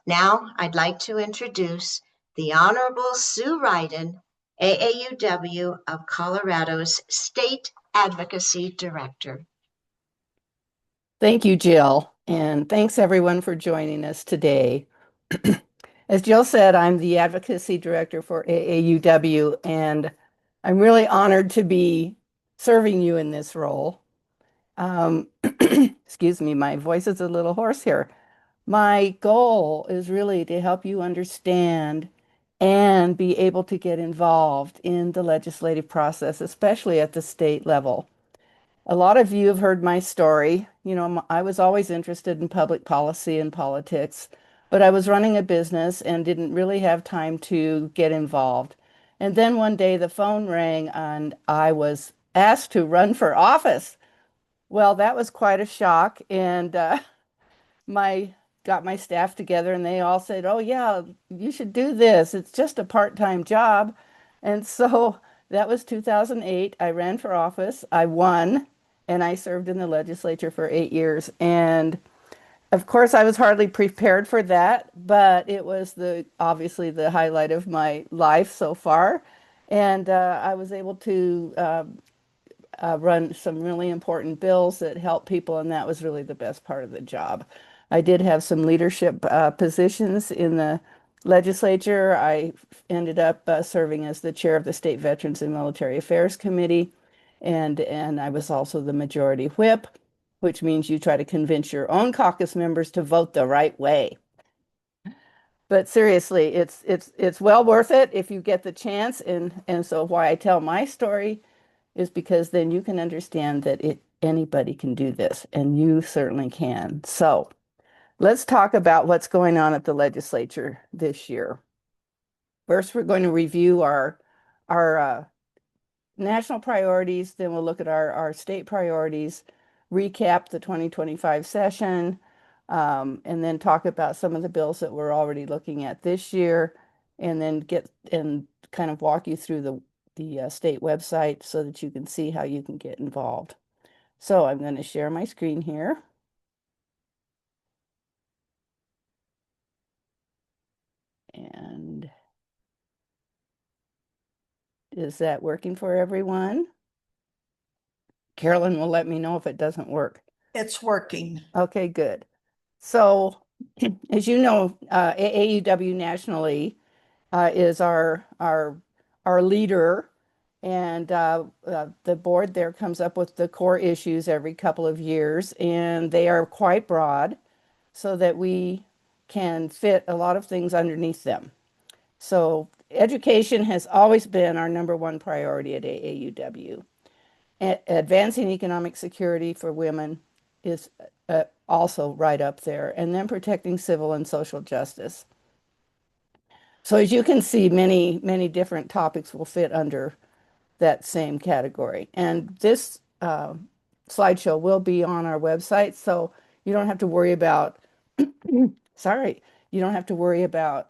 Now, I'd like to introduce the Honorable Sue Ryden, AAUW of Colorado's State Advocacy Director. Thank you, Jill, and thanks everyone for joining us today. As Jill said, I'm the Advocacy Director for AAUW, and I'm really honored to be serving you in this role. Excuse me, my voice is a little hoarse here. My goal is really to help you understand and be able to get involved in the legislative process, especially at the state level. A lot of you have heard my story. I was always interested in public policy and politics, but I was running a business and didn't really have time to get involved. And then one day the phone rang and I was asked to run for office. Well, that was quite a shock. And my got my staff together and they all said, "Oh yeah, you should do this. It's just a part-time job." And so that was 2008. I ran for office. I won, and I served in the legislature for 8 years. And of course, I was hardly prepared for that, but it was the obviously the highlight of my life so far. And I was able to run some really important bills that help people, and that was really the best part of the job. I did have some leadership positions in the legislature. I ended up serving as the chair of the State Veterans and Military Affairs Committee, and I was also the majority whip, which means you try to convince your own caucus members to vote the right way. But seriously, it's well worth it if you get the chance, and so why I tell my story is because then you can understand that anybody can do this, and you certainly can. So let's talk about what's going on at the legislature this year. First, we're going to review our national priorities, then we'll look at our state priorities, recap the 2025 session, and then talk about some of the bills that we're already looking at this year, and then get and kind of walk you through the state website so that you can see how you can get involved. So I'm going to share my screen here. And is that working for everyone? Carolyn will let me know if it doesn't work. It's working. Okay, good. So as you know, AAUW nationally is our leader, and the board there comes up with the core issues every couple of years, and they are quite broad so that we can fit a lot of things underneath them. So education has always been our number one priority at AAUW. Advancing economic security for women is also right up there, and then protecting civil and social justice. So as you can see, many different topics will fit under that same category. And this slideshow will be on our website, so you don't have to worry about, sorry, you don't have to worry about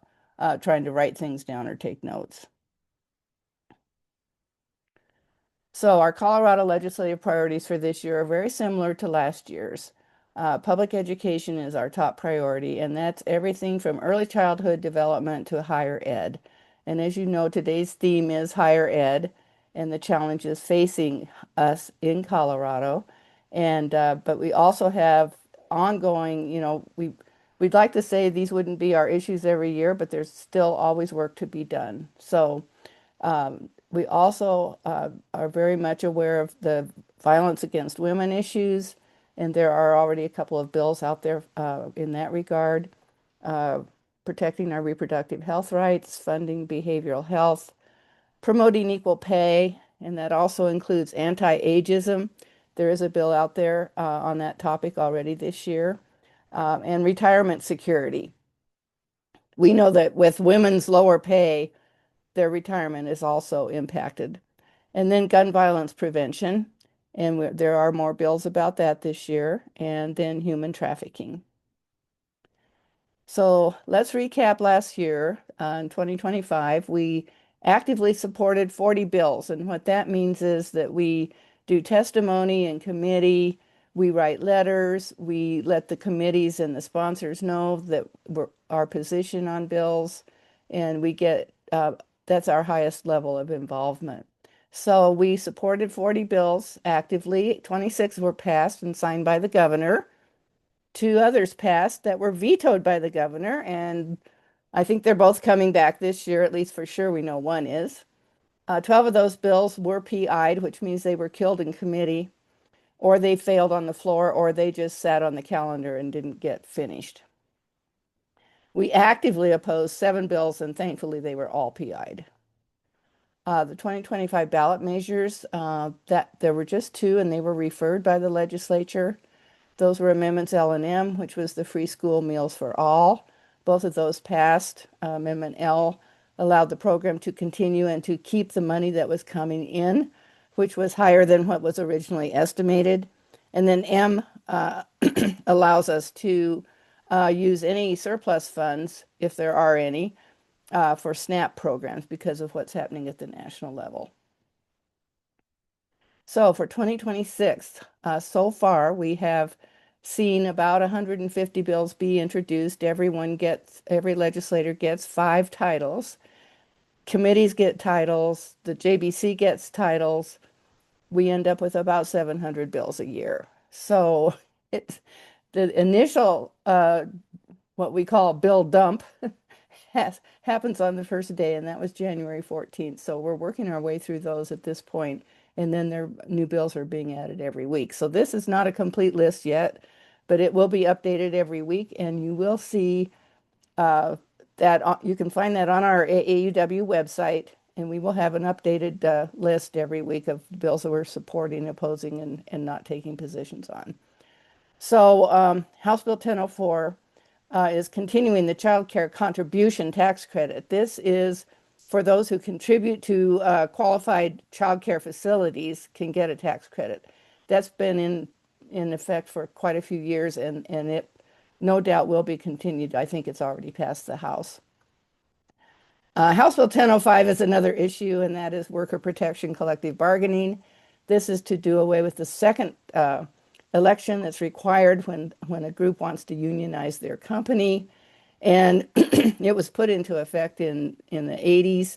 trying to write things down or take notes. So our Colorado legislative priorities for this year are very similar to last year's. Public education is our top priority, and that's everything from early childhood development to higher ed. And as you know, today's theme is higher ed and the challenges facing us in Colorado. And but we also have ongoing, we'd like to say these wouldn't be our issues every year, but there's still always work to be done. So we also are very much aware of the violence against women issues, and there are already a couple of bills out there in that regard. Protecting our reproductive health rights, funding behavioral health, promoting equal pay, and that also includes anti-ageism. There is a bill out there on that topic already this year, and retirement security. We know that with women's lower pay, their retirement is also impacted. And then gun violence prevention, and there are more bills about that this year, and then human trafficking. So let's recap last year. In 2025, we actively supported 40 bills, and what that means is that we do testimony in committee, We write letters. We let the committees and the sponsors know that our position on bills, and we get that's our highest level of involvement. So we supported 40 bills actively. 26 were passed and signed by the governor. Two others passed that were vetoed by the governor, and I think they're both coming back this year, at least for sure. We know one is. 12 of those bills were PI'd, which means they were killed in committee, or they failed on the floor, or they just sat on the calendar and didn't get finished. We actively opposed 7 bills, and thankfully they were all PI'd. The 2025 ballot measures, that there were just two, and they were referred by the legislature. Those were Amendments L and M, which was the free school meals for all. Both of those passed. Amendment L allowed the program to continue and to keep the money that was coming in, which was higher than what was originally estimated. And then M allows us to use any surplus funds, if there are any, for SNAP programs because of what's happening at the national level. So for 2026, so far we have seen about 150 bills be introduced. Every legislator gets 5 titles. Committees get titles. The JBC gets titles. We end up with about 700 bills a year. So it's the initial, what we call bill dump, happens on the first day, and that was January 14th. So we're working our way through those at this point, and then their new bills are being added every week. So this is not a complete list yet, but it will be updated every week, and you will see that you can find that on our AAUW website, and we will have an updated list every week of bills that we're supporting, opposing, and not taking positions on. So House Bill 1004 is continuing the child care contribution tax credit. This is for those who contribute to qualified child care facilities can get a tax credit. That's been in effect for quite a few years, and it no doubt will be continued. I think it's already passed the House. House Bill 1005 is another issue, and that is worker protection collective bargaining. This is to do away with the second election that's required when a group wants to unionize their company. And it was put into effect in the 80s,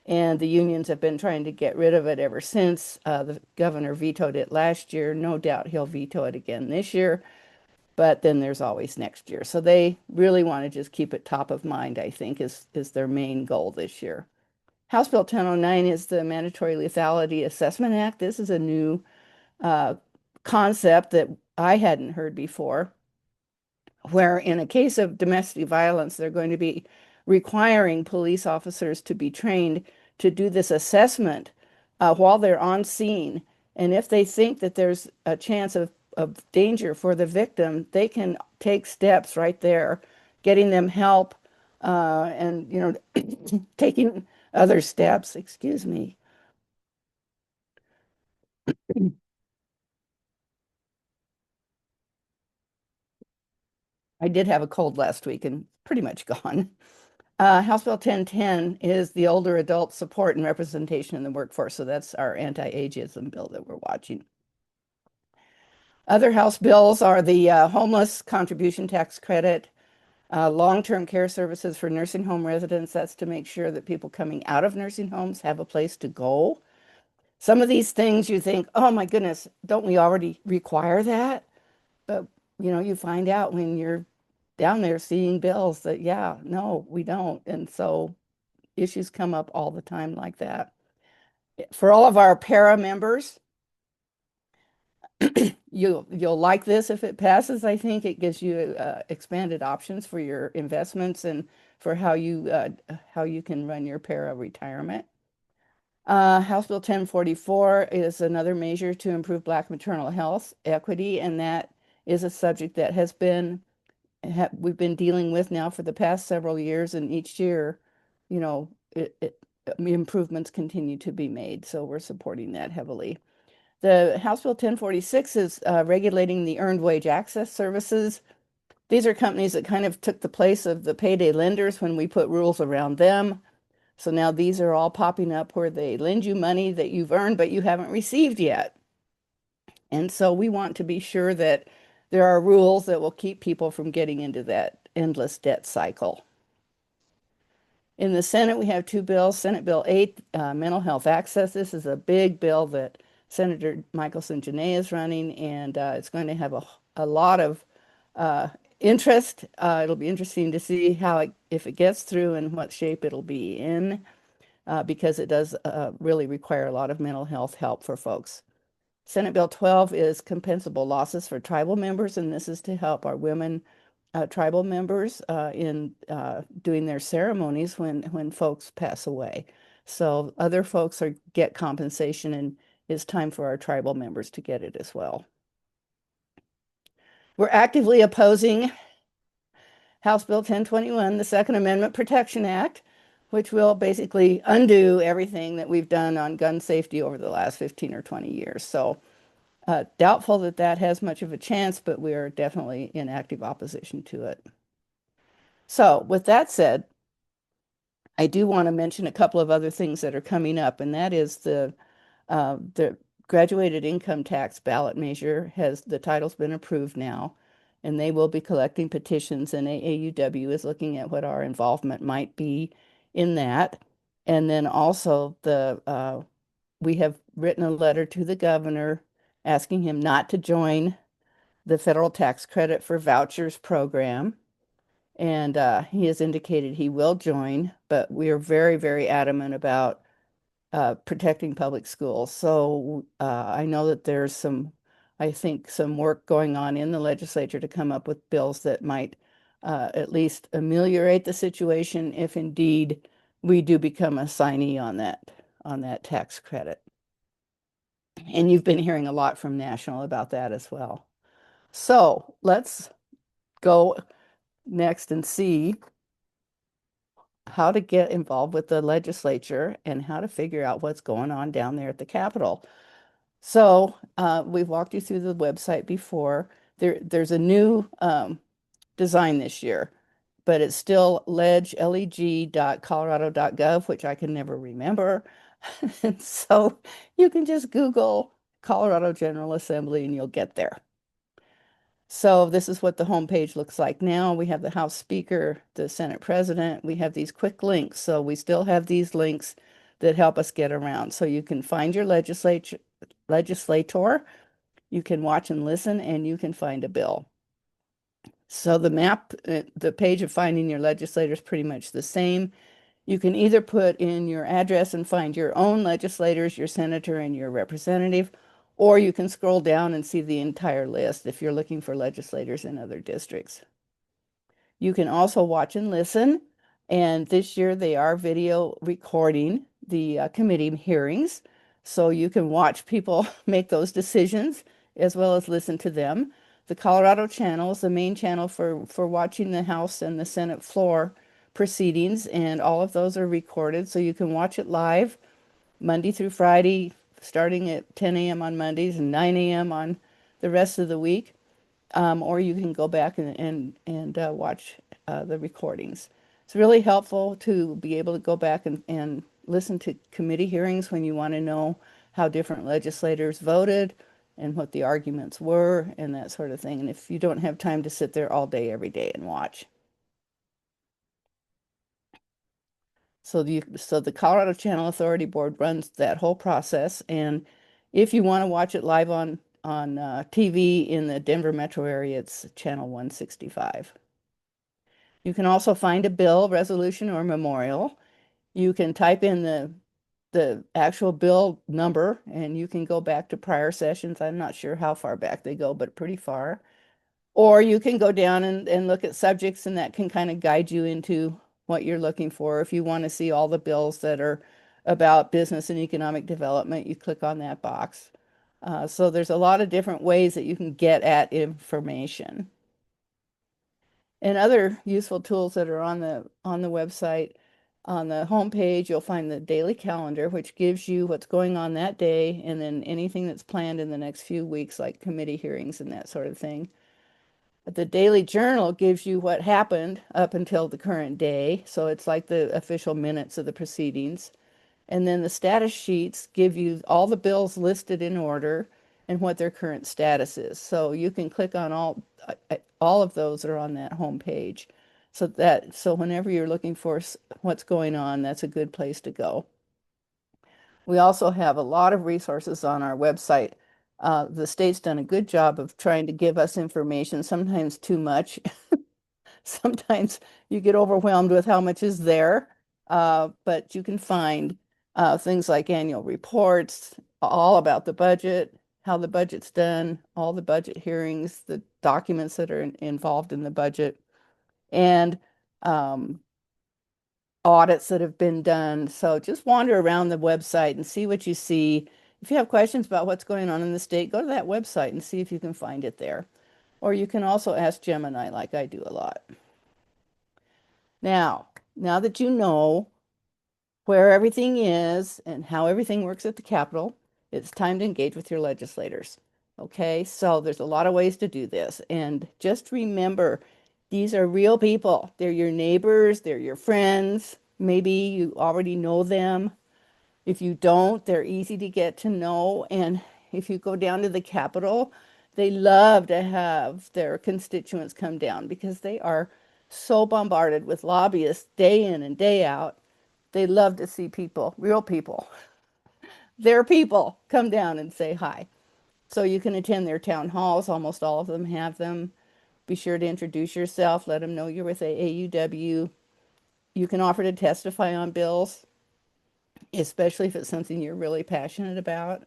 and the unions have been trying to get rid of it ever since. The governor vetoed it last year. No doubt he'll veto it again this year, but then there's always next year. So they really want to just keep it top of mind, I think, is their main goal this year. House Bill 1009 is the Mandatory Lethality Assessment Act. This is a new concept that I hadn't heard before, where in a case of domestic violence, they're going to be requiring police officers to be trained to do this assessment while they're on scene. And if they think that there's a chance of danger for the victim, they can take steps right there, getting them help and, taking other steps. Excuse me. I did have a cold last week and pretty much gone. House Bill 1010 is the older adult support and representation in the workforce. So that's our anti-ageism bill that we're watching. Other House bills are the homeless contribution tax credit, long-term care services for nursing home residents. That's to make sure that people coming out of nursing homes have a place to go. Some of these things you think, oh my goodness, don't we already require that? But you find out when you're down there seeing bills that, yeah, no, we don't. And so issues come up all the time like that. For all of our para members, you'll like this if it passes. I think it gives you expanded options for your investments and for how you can run your para retirement. House Bill 1044 is another measure to improve Black maternal health equity, and that is a subject that we've been dealing with now for the past several years, and each year, improvements continue to be made. So we're supporting that heavily. The House Bill 1046 is regulating the earned wage access services. These are companies that kind of took the place of the payday lenders when we put rules around them. So now these are all popping up where they lend you money that you've earned but you haven't received yet. And so we want to be sure that there are rules that will keep people from getting into that endless debt cycle. In the Senate, we have two bills. Senate Bill 8, Mental Health Access. This is a big bill that Senator Michelson Janae is running, and it's going to have a lot of uh, interest. It'll be interesting to see if it gets through and what shape it'll be in, because it does really require a lot of mental health help for folks. Senate Bill 12 is compensable losses for tribal members, and this is to help our women tribal members in doing their ceremonies when folks pass away. So other folks get compensation, and it's time for our tribal members to get it as well. We're actively opposing House Bill 1021, the Second Amendment Protection Act, which will basically undo everything that we've done on gun safety over the last 15 or 20 years. So doubtful that that has much of a chance, but we are definitely in active opposition to it. So with that said, I do want to mention a couple of other things that are coming up, and that is the graduated income tax ballot measure the title's been approved now, and they will be collecting petitions, and AAUW is looking at what our involvement might be in that. And then also we have written a letter to the governor asking him not to join the federal tax credit for vouchers program. And he has indicated he will join, but we are very, very adamant about protecting public schools. So I know that there's I think, some work going on in the legislature to come up with bills that might at least ameliorate the situation if indeed we do become a signee on that tax credit. And you've been hearing a lot from National about that as well. So let's go next and see how to get involved with the legislature and how to figure out what's going on down there at the Capitol. So we've walked you through the website before. There's a new design this year, but it's still leg.colorado.gov, which I can never remember. And so you can just Google Colorado General Assembly and you'll get there. So this is what the homepage looks like now. We have the House Speaker, the Senate President. We have these quick links. So we still have these links that help us get around. So you can find your legislator, you can watch and listen, and you can find a bill. So the page of finding your legislator is pretty much the same. You can either put in your address and find your own legislators, your senator, and your representative, or you can scroll down and see the entire list if you're looking for legislators in other districts. You can also watch and listen, and this year they are video recording the committee hearings, so you can watch people make those decisions as well as listen to them. The Colorado channel is the main channel for watching the House and the Senate floor proceedings, and all of those are recorded, so you can watch it live Monday through Friday, starting at 10 a.m. on Mondays and 9 a.m. on the rest of the week. Or you can go back and watch the recordings. It's really helpful to be able to go back and listen to committee hearings when you want to know how different legislators voted and what the arguments were and that sort of thing. And if you don't have time to sit there all day, every day and watch. So the Colorado Channel Authority Board runs that whole process. And if you want to watch it live on TV in the Denver metro area, it's channel 165. You can also find a bill, resolution, or memorial. You can type in the actual bill number, and you can go back to prior sessions. I'm not sure how far back they go, but pretty far. Or you can go down and look at subjects, and that can kind of guide you into what you're looking for. If you want to see all the bills that are about business and economic development, you click on that box. So there's a lot of different ways that you can get at information. And other useful tools that are on the website, on the homepage, you'll find the daily calendar, which gives you what's going on that day, and then anything that's planned in the next few weeks, like committee hearings and that sort of thing. The daily journal gives you what happened up until the current day, so it's like the official minutes of the proceedings. And then the status sheets give you all the bills listed in order, and what their current status is. So you can click on all of those are on that home page. So whenever you're looking for what's going on, that's a good place to go. We also have a lot of resources on our website. The state's done a good job of trying to give us information, sometimes too much. Sometimes you get overwhelmed with how much is there, but you can find things like annual reports, all about the budget, how the budget's done, all the budget hearings, the documents that are involved in the budget, and um, audits that have been done. So just wander around the website and see what you see. If you have questions about what's going on in the state, go to that website and see if you can find it there. Or you can also ask Gemini, like I do a lot. Now that you know where everything is and how everything works at the Capitol, it's time to engage with your legislators. Okay, so there's a lot of ways to do this. And just remember, these are real people. They're your neighbors, they're your friends. Maybe you already know them. If you don't, they're easy to get to know. And if you go down to the Capitol, they love to have their constituents come down because they are so bombarded with lobbyists day in and day out. They love to see people, real people, their people, come down and say hi. So you can attend their town halls. Almost all of them have them. Be sure to introduce yourself. Let them know you're with AAUW. You can offer to testify on bills, especially if it's something you're really passionate about.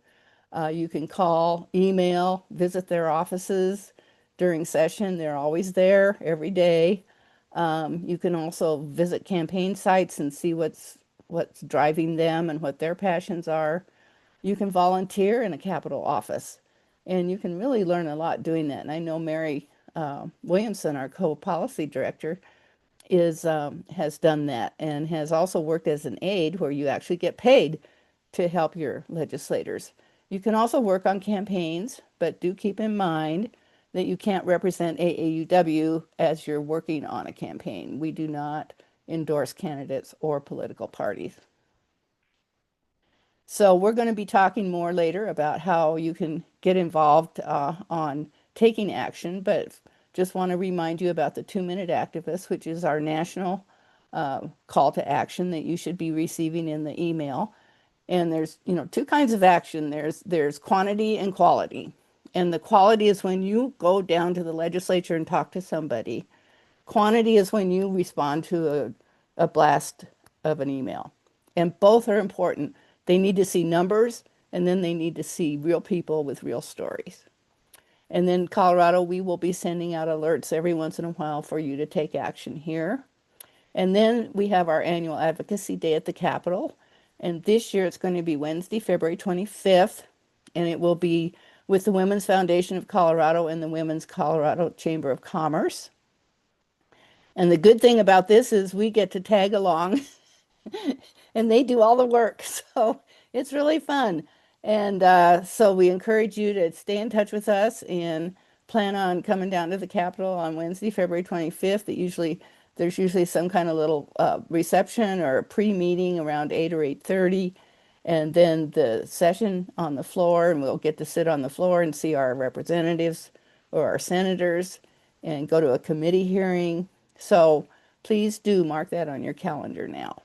You can call, email, visit their offices during session. They're always there every day. You can also visit campaign sites and see what's driving them and what their passions are. You can volunteer in a Capitol office, and you can really learn a lot doing that. And I know Mary Williamson, our co-policy director, has done that and has also worked as an aide where you actually get paid to help your legislators. You can also work on campaigns, but do keep in mind that you can't represent AAUW as you're working on a campaign. We do not endorse candidates or political parties. So we're going to be talking more later about how you can get involved on taking action, but just want to remind you about the 2-Minute Activist, which is our national call to action that you should be receiving in the email. And there's, two kinds of action. There's quantity and quality. And the quality is when you go down to the legislature and talk to somebody. Quantity is when you respond to a blast of an email. And both are important. They need to see numbers, and then they need to see real people with real stories. And then Colorado, we will be sending out alerts every once in a while for you to take action here. And then we have our annual advocacy day at the Capitol. And this year it's going to be Wednesday, February 25th. And it will be with the Women's Foundation of Colorado and the Women's Colorado Chamber of Commerce. And the good thing about this is we get to tag along and they do all the work. So it's really fun. And so we encourage you to stay in touch with us and plan on coming down to the Capitol on Wednesday, February 25th. There's usually some kind of little reception or pre-meeting around 8 or 8:30. And then the session on the floor, and we'll get to sit on the floor and see our representatives or our senators and go to a committee hearing. So please do mark that on your calendar now.